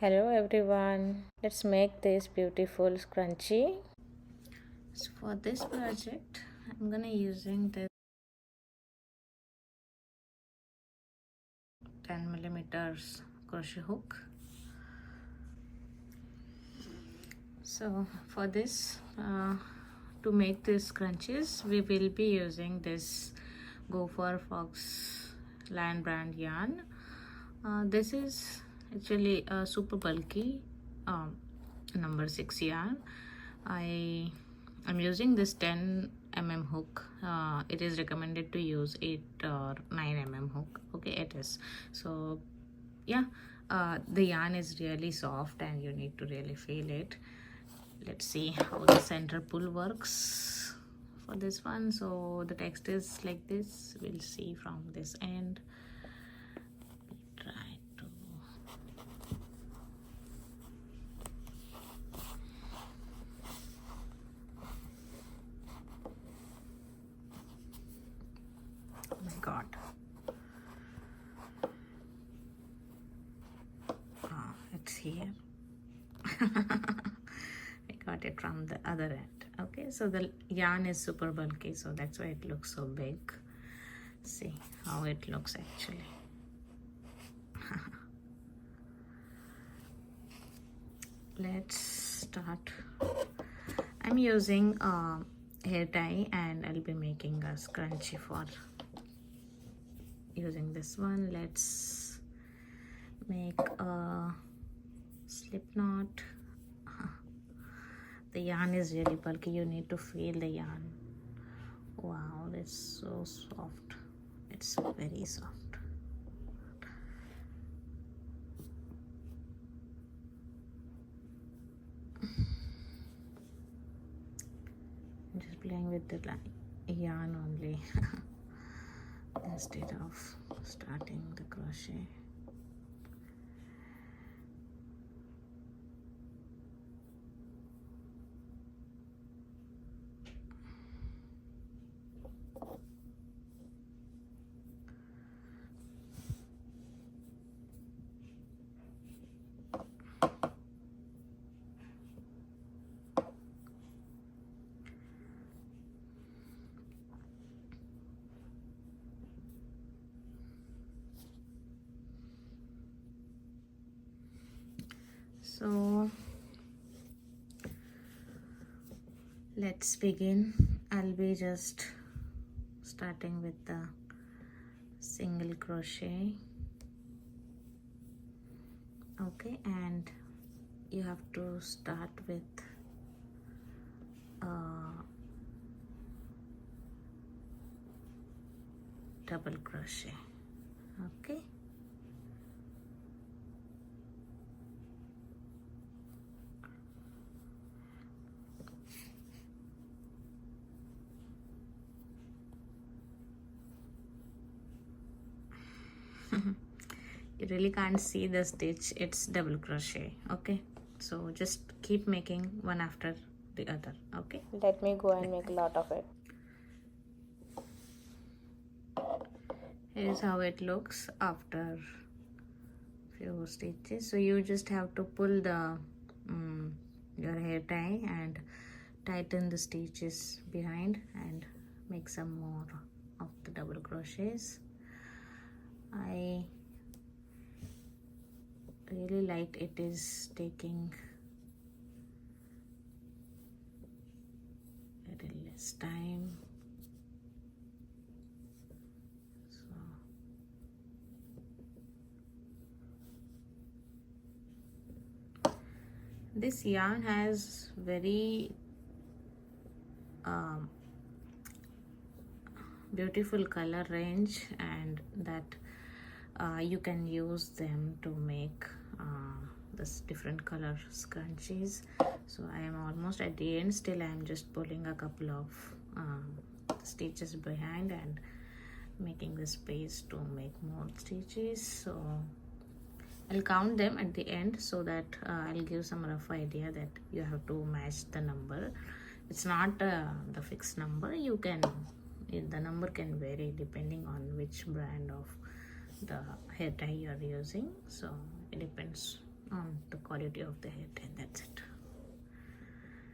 Hello everyone, let's make this beautiful scrunchie. So for this project, I'm gonna using this 10 millimeters crochet hook. So for this, to make this scrunchies, we will be using this Gopher Fox Lion brand yarn. This is actually a super bulky number 6 yarn. I'm using this 10 hook. It is recommended to use 8 or 9 hook. Okay, it is. So yeah, the yarn is really soft and you need to really feel it. Let's see how the center pull works for this one. So the text is like this. We'll see from this end. Try to oh my god. It's here. I got it from the other end. Okay, so the yarn is super bulky, so that's why it looks so big. See how it looks actually. Let's start. I'm using a hair tie and I'll be making a scrunchie for using this one. Let's make a slip knot. The yarn is really bulky, you need to feel the yarn. Wow, it's so soft. It's very soft. I'm just playing with the yarn only instead of starting the crochet. So let's begin. I'll be just starting with the single crochet. Okay, and you have to start with double crochet. Okay, you really can't see the stitch, it's double crochet. Okay, so just keep making one after the other. Okay, let me go and make a lot of it. Here's how it looks after few stitches. So you just have to pull the your hair tie and tighten the stitches behind and make some more of the double crochets. I really like it is taking a little less time. This yarn has very beautiful color range, and that you can use them to make this different color scrunchies. So I am almost at the end. Still I am just pulling a couple of stitches behind and making the space to make more stitches. So I'll count them at the end so that I'll give some rough idea that you have to match the number. It's not the fixed number. You can, the number can vary depending on which brand of the hair tie you are using. So it depends on the quality of the hair tie. That's it.